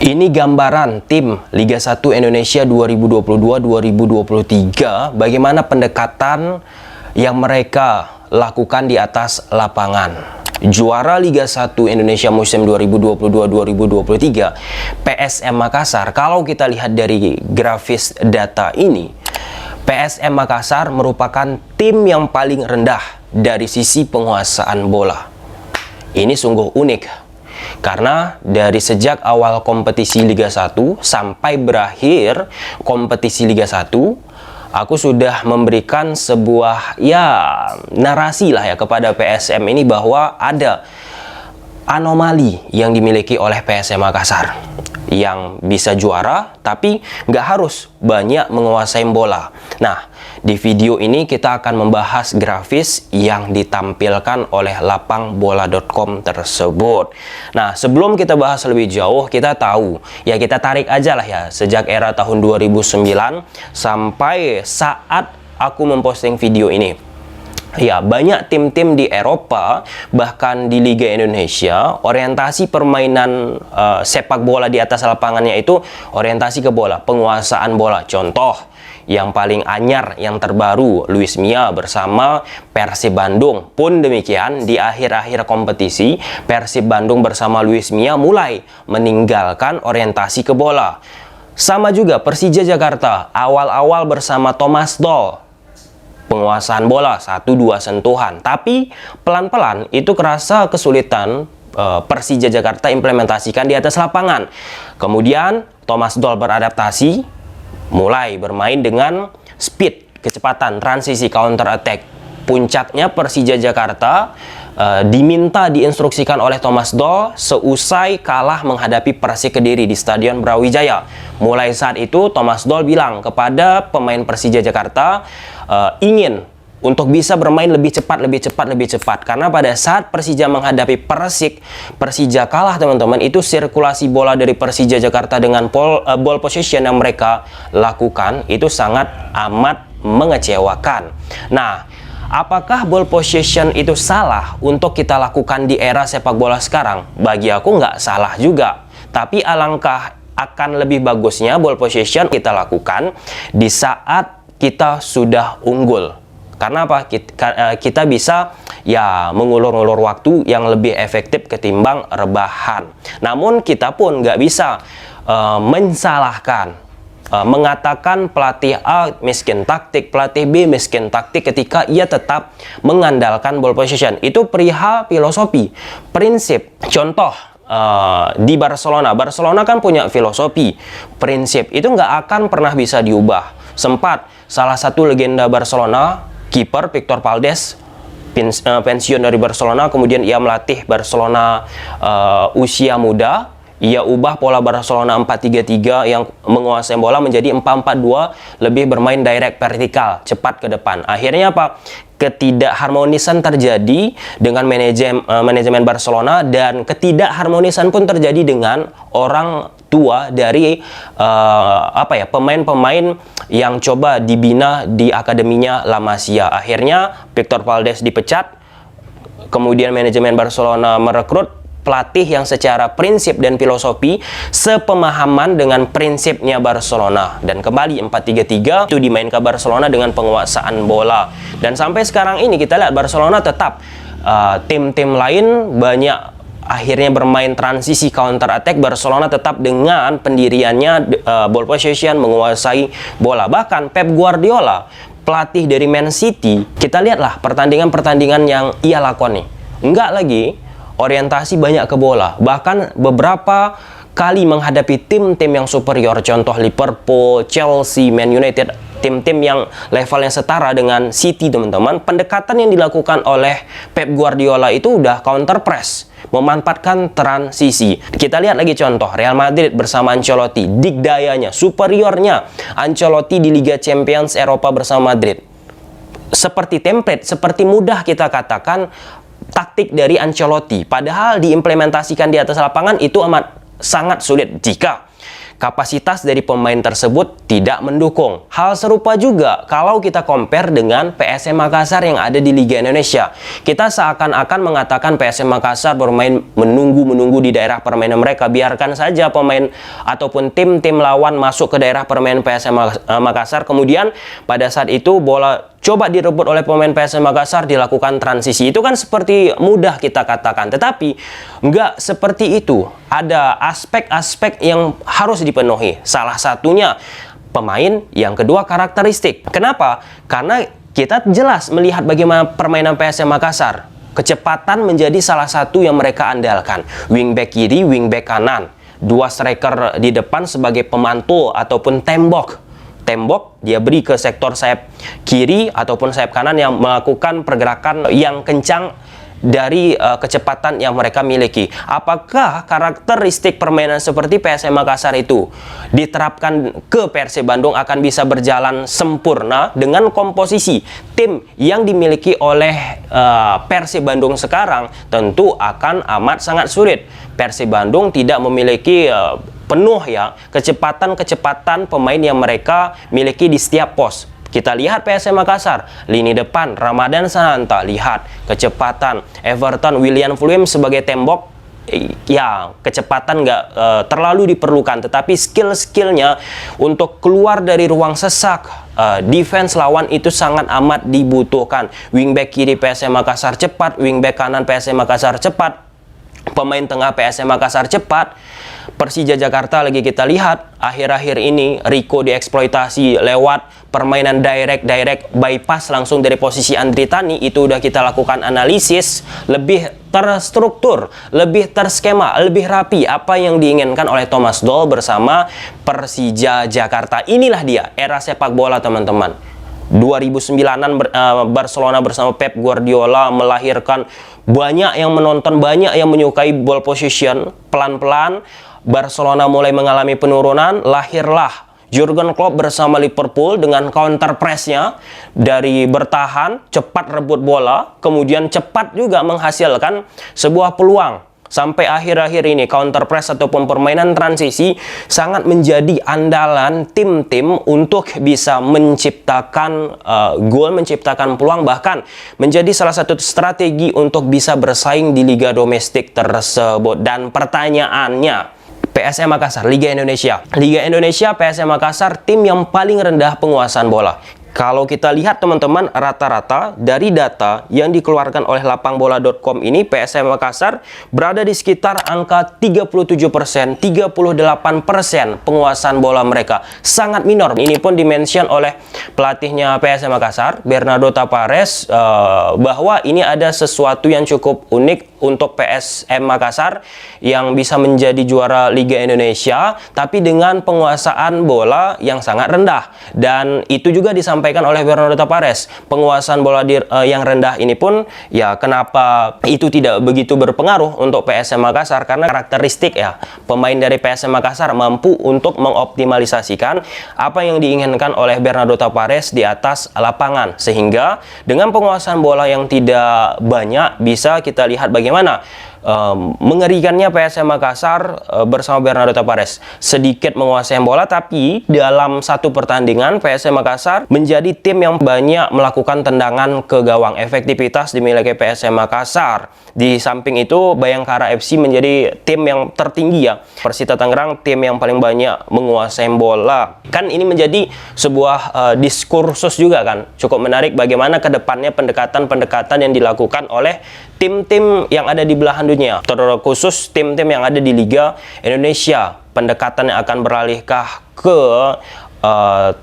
Ini gambaran tim Liga 1 Indonesia 2022-2023, bagaimana pendekatan yang mereka lakukan di atas lapangan. Juara Liga 1 Indonesia musim 2022-2023, PSM Makassar. Kalau kita lihat dari grafis data ini, PSM Makassar merupakan tim yang paling rendah dari sisi penguasaan bola. Ini sungguh unik, karena dari sejak awal kompetisi Liga 1 sampai berakhir kompetisi Liga 1, aku sudah memberikan sebuah narasi lah kepada PSM ini bahwa ada anomali yang dimiliki oleh PSM Makassar yang bisa juara tapi nggak harus banyak menguasai bola. Nah, di video ini kita akan membahas grafis yang ditampilkan oleh lapangbola.com tersebut. Nah, sebelum kita bahas lebih jauh, kita tahu, kita tarik aja lah sejak era tahun 2009 sampai saat aku memposting video ini. Banyak tim-tim di Eropa, bahkan di Liga Indonesia, orientasi permainan sepak bola di atas lapangannya itu orientasi ke bola, penguasaan bola. Contoh yang paling anyar, yang terbaru, Luis Mia bersama Persib Bandung. Pun demikian, di akhir-akhir kompetisi, Persib Bandung bersama Luis Mia mulai meninggalkan orientasi ke bola. Sama juga Persija Jakarta, awal-awal bersama Thomas Doll, penguasaan bola 1-2 sentuhan, tapi pelan-pelan itu kerasa kesulitan Persija Jakarta implementasikan di atas lapangan. Kemudian Thomas Doll beradaptasi, mulai bermain dengan speed, kecepatan, transisi, counter attack. Puncaknya Persija Jakarta diinstruksikan oleh Thomas Doll seusai kalah menghadapi Persik Kediri di Stadion Brawijaya. Mulai saat itu Thomas Doll bilang kepada pemain Persija Jakarta ingin untuk bisa bermain lebih cepat. Karena pada saat Persija menghadapi Persik, Persija kalah teman-teman. Itu sirkulasi bola dari Persija Jakarta dengan ball possession yang mereka lakukan itu sangat amat mengecewakan. Nah, apakah ball possession itu salah untuk kita lakukan di era sepak bola sekarang? Bagi aku nggak salah juga. Tapi alangkah akan lebih bagusnya ball possession kita lakukan di saat kita sudah unggul. Karena apa? Kita bisa mengulur-ulur waktu yang lebih efektif ketimbang rebahan. Namun kita pun nggak bisa mensalahkan, mengatakan pelatih A miskin taktik, pelatih B miskin taktik ketika ia tetap mengandalkan ball possession. Itu perihal filosofi, prinsip. Contoh, di Barcelona kan punya filosofi, prinsip itu nggak akan pernah bisa diubah. Sempat salah satu legenda Barcelona, kiper Victor Valdés, pensiun dari Barcelona, kemudian ia melatih Barcelona usia muda. Ia ubah pola Barcelona 4-3-3 yang menguasai bola menjadi 4-4-2, lebih bermain direct vertikal, cepat ke depan. Akhirnya apa? Ketidakharmonisan terjadi dengan manajemen Barcelona, dan ketidakharmonisan pun terjadi dengan orang tua dari pemain-pemain yang coba dibina di akademinya La Masia. Akhirnya Victor Valdés dipecat, kemudian manajemen Barcelona merekrut pelatih yang secara prinsip dan filosofi sepemahaman dengan prinsipnya Barcelona, dan kembali 4-3-3 itu dimainkan Barcelona dengan penguasaan bola. Dan sampai sekarang ini kita lihat Barcelona tetap tim-tim lain banyak akhirnya bermain transisi counter attack, Barcelona tetap dengan pendiriannya ball possession, menguasai bola. Bahkan Pep Guardiola, pelatih dari Man City, kita lihatlah pertandingan-pertandingan yang ia lakoni, enggak lagi orientasi banyak ke bola. Bahkan beberapa kali menghadapi tim-tim yang superior, contoh Liverpool, Chelsea, Man United, tim-tim yang levelnya setara dengan City teman-teman, pendekatan yang dilakukan oleh Pep Guardiola itu udah counter press, memanfaatkan transisi. Kita lihat lagi contoh Real Madrid bersama Ancelotti, dikdayanya, superiornya Ancelotti di Liga Champions Eropa bersama Madrid. Seperti template, seperti mudah kita katakan taktik dari Ancelotti, padahal diimplementasikan di atas lapangan itu sangat sulit. Jika kapasitas dari pemain tersebut tidak mendukung. Hal serupa juga kalau kita compare dengan PSM Makassar yang ada di Liga Indonesia. Kita seakan-akan mengatakan PSM Makassar bermain menunggu-menunggu di daerah permainan mereka. Biarkan saja pemain ataupun tim-tim lawan masuk ke daerah permainan PSM Makassar. Kemudian pada saat itu bola coba direbut oleh pemain PSM Makassar, dilakukan transisi. Itu kan seperti mudah kita katakan, tetapi nggak seperti itu. Ada aspek-aspek yang harus dipenuhi. Salah satunya pemain, yang kedua karakteristik. Kenapa? Karena kita jelas melihat bagaimana permainan PSM Makassar. Kecepatan menjadi salah satu yang mereka andalkan. Wingback kiri, wingback kanan. Dua striker di depan sebagai pemantul ataupun tembok. Tembok dia beri ke sektor sayap kiri ataupun sayap kanan yang melakukan pergerakan yang kencang dari kecepatan yang mereka miliki. Apakah karakteristik permainan seperti PSM Makassar itu diterapkan ke Persib Bandung akan bisa berjalan sempurna dengan komposisi tim yang dimiliki oleh Persib Bandung sekarang? Tentu akan amat sangat sulit. Persib Bandung tidak memiliki penuh ya kecepatan pemain yang mereka miliki di setiap pos. Kita lihat PSM Makassar, lini depan Ramadan Sananta, lihat kecepatan. Everton William Fluim sebagai tembok, ya kecepatan nggak terlalu diperlukan, tetapi skill-skillnya untuk keluar dari ruang sesak defense lawan itu sangat amat dibutuhkan. Wingback kiri PSM Makassar cepat, wingback kanan PSM Makassar cepat, pemain tengah PSM Makassar cepat. Persija Jakarta lagi kita lihat akhir-akhir ini Rico dieksploitasi lewat permainan direct bypass langsung dari posisi Andri Tani. Itu udah kita lakukan analisis, lebih terstruktur, lebih terskema, lebih rapi apa yang diinginkan oleh Thomas Doll bersama Persija Jakarta. Inilah dia era sepak bola, teman-teman. 2009-an Barcelona bersama Pep Guardiola melahirkan banyak yang menonton, banyak yang menyukai ball position. Pelan-pelan Barcelona mulai mengalami penurunan, lahirlah Jurgen Klopp bersama Liverpool dengan counter press-nya, dari bertahan, cepat rebut bola, kemudian cepat juga menghasilkan sebuah peluang. Sampai akhir-akhir ini counter press ataupun permainan transisi sangat menjadi andalan tim-tim untuk bisa menciptakan gol, menciptakan peluang, bahkan menjadi salah satu strategi untuk bisa bersaing di liga domestik tersebut. Dan pertanyaannya, PSM Makassar, Liga Indonesia. Liga Indonesia, PSM Makassar tim yang paling rendah penguasaan bola. Kalau kita lihat teman-teman, rata-rata dari data yang dikeluarkan oleh lapangbola.com ini, PSM Makassar berada di sekitar angka 37%, 38% penguasaan bola mereka. Sangat minor. Ini pun dimention oleh pelatihnya PSM Makassar, Bernardo Tavares, bahwa ini ada sesuatu yang cukup unik untuk PSM Makassar yang bisa menjadi juara Liga Indonesia, tapi dengan penguasaan bola yang sangat rendah. Dan itu juga disampaikan oleh Bernardo Tavares. Penguasaan bola yang rendah ini pun, ya kenapa itu tidak begitu berpengaruh untuk PSM Makassar? Karena karakteristik ya, pemain dari PSM Makassar mampu untuk mengoptimalisasikan apa yang diinginkan oleh Bernardo Tavares di atas lapangan. Sehingga dengan penguasaan bola yang tidak banyak, bisa kita lihat bagaimana mengerikannya PSM Makassar bersama Bernardo Tavares. Sedikit menguasai bola, tapi dalam satu pertandingan PSM Makassar menjadi tim yang banyak melakukan tendangan ke gawang. Efektivitas dimiliki PSM Makassar. Di samping itu Bayangkara FC menjadi tim yang tertinggi ya. Persita Tangerang tim yang paling banyak menguasai bola. Kan ini menjadi sebuah diskursus juga kan. Cukup menarik bagaimana kedepannya pendekatan-pendekatan yang dilakukan oleh tim-tim yang ada di belahan dunia, terkhusus tim-tim yang ada di Liga Indonesia. Pendekatan yang akan beralihkah ke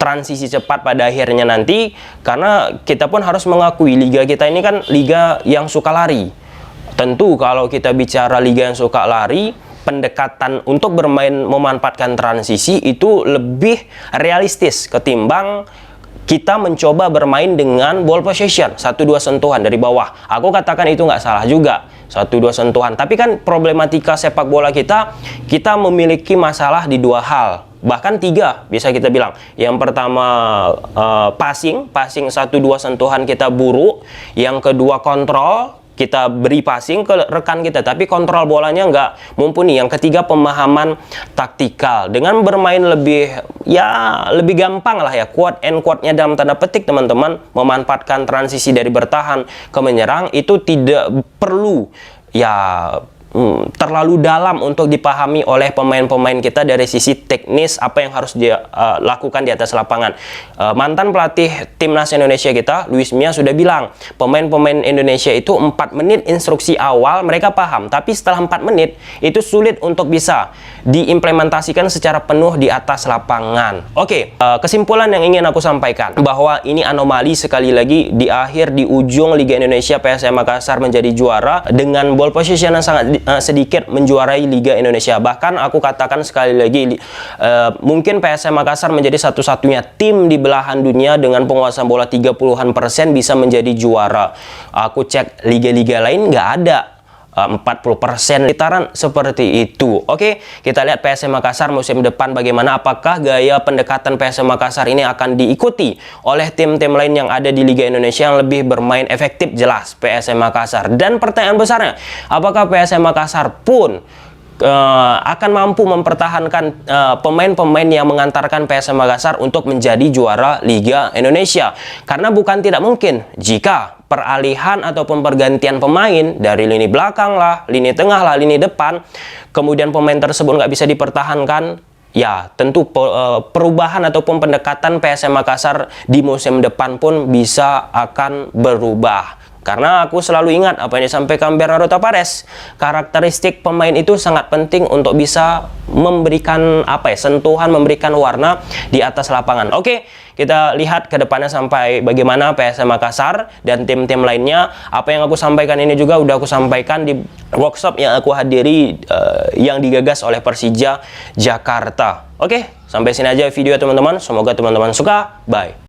transisi cepat pada akhirnya nanti, karena kita pun harus mengakui liga kita ini kan liga yang suka lari. Tentu kalau kita bicara liga yang suka lari, pendekatan untuk bermain memanfaatkan transisi itu lebih realistis ketimbang kita mencoba bermain dengan ball possession, 1-2 sentuhan dari bawah. Aku katakan itu nggak salah juga, 1-2 sentuhan. Tapi kan problematika sepak bola kita memiliki masalah di dua hal. Bahkan tiga bisa kita bilang. Yang pertama passing 1-2 sentuhan kita buruk. Yang kedua kontrol, kita beri passing ke rekan kita, tapi kontrol bolanya nggak mumpuni. Yang ketiga, pemahaman taktikal. Dengan bermain lebih gampang lah ya, quote and quote-nya dalam tanda petik, teman-teman, memanfaatkan transisi dari bertahan ke menyerang itu tidak perlu terlalu dalam untuk dipahami oleh pemain-pemain kita dari sisi teknis apa yang harus dia lakukan di atas lapangan. Mantan pelatih timnas Indonesia kita, Luis Mia, sudah bilang pemain-pemain Indonesia itu 4 menit instruksi awal mereka paham, tapi setelah 4 menit itu sulit untuk bisa diimplementasikan secara penuh di atas lapangan. Oke, kesimpulan yang ingin aku sampaikan bahwa ini anomali sekali lagi di ujung Liga Indonesia PSM Makassar menjadi juara dengan ball possession yang sangat sedikit menjuarai Liga Indonesia. Bahkan aku katakan sekali lagi, mungkin PSM Makassar menjadi satu-satunya tim di belahan dunia dengan penguasaan bola 30% bisa menjadi juara. Aku cek liga-liga lain nggak ada 40% litaran seperti itu. Oke, kita lihat PSM Makassar musim depan bagaimana. Apakah gaya pendekatan PSM Makassar ini akan diikuti oleh tim-tim lain yang ada di Liga Indonesia yang lebih bermain efektif? Jelas PSM Makassar. Dan pertanyaan besarnya, apakah PSM Makassar pun akan mampu mempertahankan pemain-pemain yang mengantarkan PSM Makassar untuk menjadi juara Liga Indonesia? Karena bukan tidak mungkin jika peralihan ataupun pergantian pemain dari lini belakang lah, lini tengah lah, lini depan, kemudian pemain tersebut nggak bisa dipertahankan, ya tentu perubahan ataupun pendekatan PSM Makassar di musim depan pun bisa akan berubah. Karena aku selalu ingat apa yang disampaikan Bernardo Tavares, karakteristik pemain itu sangat penting untuk bisa memberikan sentuhan, memberikan warna di atas lapangan. Oke, kita lihat ke depannya sampai bagaimana PSM Makassar dan tim-tim lainnya. Apa yang aku sampaikan ini juga udah aku sampaikan di workshop yang aku hadiri yang digagas oleh Persija Jakarta. Oke, sampai sini aja video teman-teman. Semoga teman-teman suka. Bye.